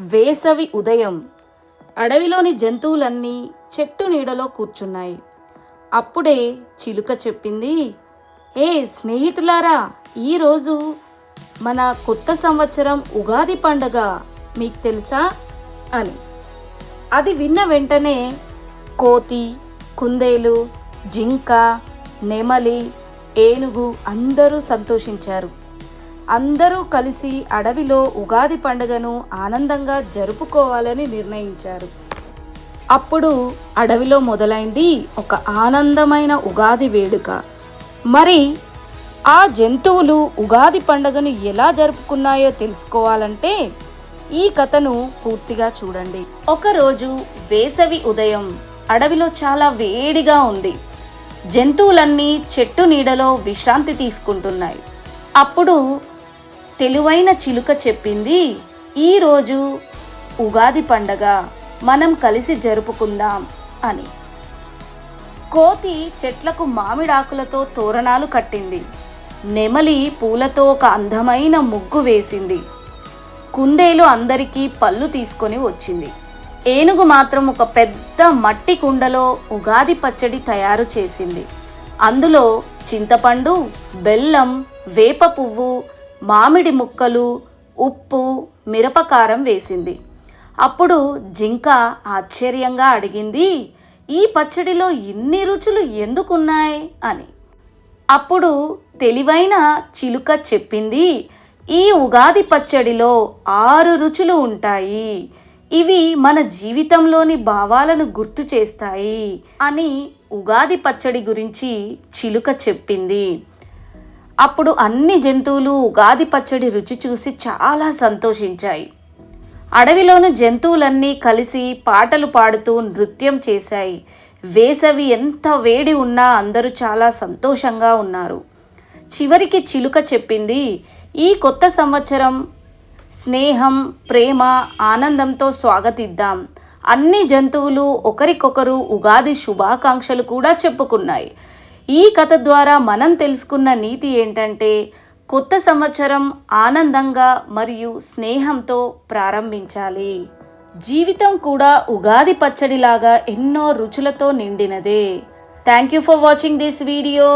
వేసవి ఉదయం. అడవిలోని జంతువులన్నీ చెట్టు నీడలో కూర్చున్నాయి. అప్పుడే చిలుక చెప్పింది, ఏ స్నేహితులారా, ఈరోజు మన కొత్త సంవత్సరం ఉగాది పండగ, మీకు తెలుసా అని. అది విన్న వెంటనే కోతి, కుందేలు, జింక, నెమలి, ఏనుగు అందరూ సంతోషించారు. అందరూ కలిసి అడవిలో ఉగాది పండుగను ఆనందంగా జరుపుకోవాలని నిర్ణయించారు. అప్పుడు అడవిలో మొదలైంది ఒక ఆనందమైన ఉగాది వేడుక. మరి ఆ జంతువులు ఉగాది పండుగను ఎలా జరుపుకున్నాయో తెలుసుకోవాలంటే ఈ కథను పూర్తిగా చూడండి. ఒకరోజు వేసవి ఉదయం. అడవిలో చాలా వేడిగా ఉంది. జంతువులన్నీ చెట్టు నీడలో విశ్రాంతి తీసుకుంటున్నాయి. అప్పుడు తెలివైన చిలుక చెప్పింది, ఈరోజు ఉగాది పండగ, మనం కలిసి జరుపుకుందాం అని. కోతి చెట్లకు మామిడాకులతో తోరణాలు కట్టింది. నెమలి పూలతో ఒక అందమైన ముగ్గు వేసింది. కుందేలు అందరికీ పళ్ళు తీసుకొని వచ్చింది. ఏనుగు మాత్రం ఒక పెద్ద మట్టి కుండలో ఉగాది పచ్చడి తయారు చేసింది. అందులో చింతపండు, బెల్లం, వేప పువ్వు, మామిడి ముక్కలు, ఉప్పు, మిరపకారం వేసింది. అప్పుడు జింక ఆశ్చర్యంగా అడిగింది, ఈ పచ్చడిలో ఇన్ని రుచులు ఎందుకున్నాయి అని. అప్పుడు తెలివైన చిలుక చెప్పింది, ఈ ఉగాది పచ్చడిలో 6 రుచులు ఉంటాయి. ఇవి మన జీవితంలోని భావాలను గుర్తు చేస్తాయి అని ఉగాది పచ్చడి గురించి చిలుక చెప్పింది. అప్పుడు అన్ని జంతువులు ఉగాది పచ్చడి రుచి చూసి చాలా సంతోషించాయి. అడవిలోని జంతువులన్నీ కలిసి పాటలు పాడుతూ నృత్యం చేశాయి. వేసవి ఎంత వేడి ఉన్నా అందరూ చాలా సంతోషంగా ఉన్నారు. చివరికి చిలుక చెప్పింది, ఈ కొత్త సంవత్సరం స్నేహం, ప్రేమ, ఆనందంతో స్వాగతిద్దాం. అన్ని జంతువులు ఒకరికొకరు ఉగాది శుభాకాంక్షలు కూడా చెప్పుకున్నాయి. ఈ కథ ద్వారా మనం తెలుసుకున్న నీతి ఏంటంటే, కొత్త సంవత్సరం ఆనందంగా మరియు స్నేహంతో ప్రారంభించాలి. జీవితం కూడా ఉగాది పచ్చడిలాగా ఎన్నో రుచులతో నిండినదే. Thank you for watching this video.